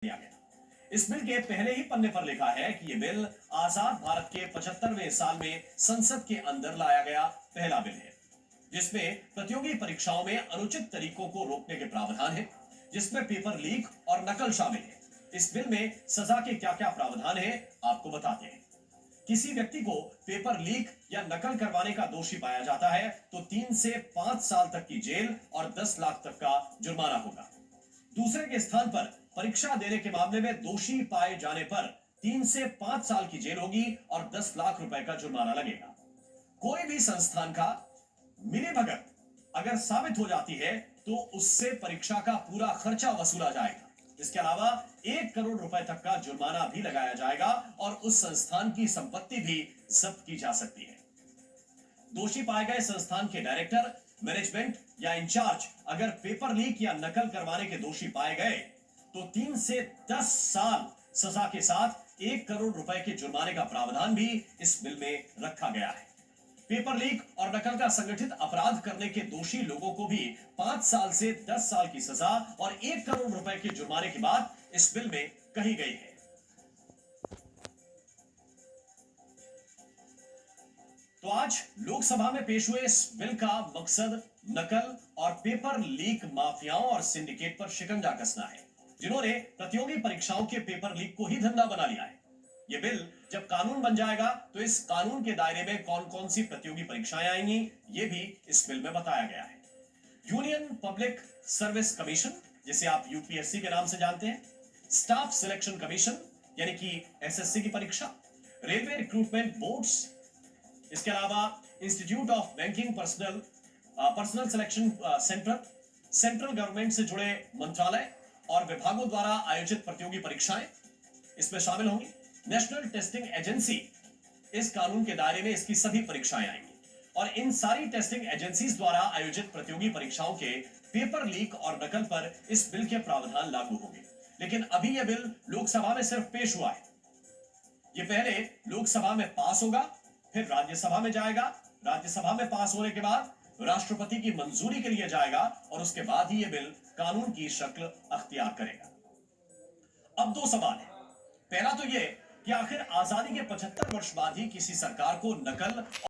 दिया गया। इस बिल के पहले ही पन्ने पर लिखा है कि यह बिल आजाद भारत के 75वें साल में संसद के अंदर लाया गया पहला बिल है, जिसमें प्रतियोगी परीक्षाओं में अनुचित तरीकों को रोकने के प्रावधान है, जिसमें पेपर लीक और नकल शामिल है। इस बिल में सजा के क्या क्या प्रावधान है, आपको बताते हैं। किसी व्यक्ति को पेपर लीक या नकल करवाने का दोषी पाया जाता है तो 3 से 5 साल तक की जेल और 10 लाख तक का जुर्माना होगा। दूसरे के स्थान पर परीक्षा देने के मामले में दोषी पाए जाने पर 3 से 5 साल की जेल होगी और 10 लाख रुपए का जुर्माना लगेगा। कोई भी संस्थान का मिलीभगत अगर साबित हो जाती है तो उससे परीक्षा का पूरा खर्चा वसूला जाएगा। इसके अलावा 1 करोड़ रुपए तक का जुर्माना भी लगाया जाएगा और उस संस्थान की संपत्ति भी जब्त की जा सकती है। दोषी पाए गए संस्थान के डायरेक्टर, मैनेजमेंट या इंचार्ज अगर पेपर लीक या नकल करवाने के दोषी पाए गए तो 3 से 10 साल सजा के साथ 1 करोड़ रुपए के जुर्माने का प्रावधान भी इस बिल में रखा गया है। पेपर लीक और नकल का संगठित अपराध करने के दोषी लोगों को भी 5 साल से 10 साल की सजा और 1 करोड़ रुपए के जुर्माने की बात इस बिल में कही गई है। तो आज लोकसभा में पेश हुए इस बिल का मकसद नकल और पेपर लीक माफियाओं और सिंडिकेट पर शिकंजा कसना है, जिन्होंने प्रतियोगी परीक्षाओं के पेपर लीक को ही धंधा बना लिया है। यह बिल जब कानून बन जाएगा तो इस कानून के दायरे में कौन कौन सी प्रतियोगी परीक्षाएं आएंगी, ये भी इस बिल में बताया गया है। यूनियन पब्लिक सर्विस कमीशन, जिसे आप यूपीएससी के नाम से जानते हैं, स्टाफ सिलेक्शन कमीशन यानी कि एसएससी की परीक्षा, रेलवे रिक्रूटमेंट बोर्ड्स, इसके अलावा institute of banking personal selection centre, central government से जुड़े मंत्रालय और विभागों द्वारा आयोजित प्रतियोगी परीक्षाएं इसमें शामिल होंगी। नेशनल टेस्टिंग एजेंसी इस कानून के दायरे में इसकी सभी परीक्षाएं आएंगी और इन सारी टेस्टिंग एजेंसीज द्वारा आयोजित प्रतियोगी परीक्षाओं के पेपर लीक और नकल पर इस बिल के प्रावधान लागू होंगे। लेकिन अभी यह बिल लोकसभा में सिर्फ पेश हुआ है। यह पहले लोकसभा में पास होगा, फिर राज्यसभा में जाएगा, राज्यसभा में पास होने के बाद राष्ट्रपति की मंजूरी के लिए जाएगा और उसके बाद ही यह बिल कानून की शक्ल अख्तियार करेगा। अब 2 सवाल है। पहला तो यह कि आखिर आजादी के 75 वर्ष बाद ही किसी सरकार को नकल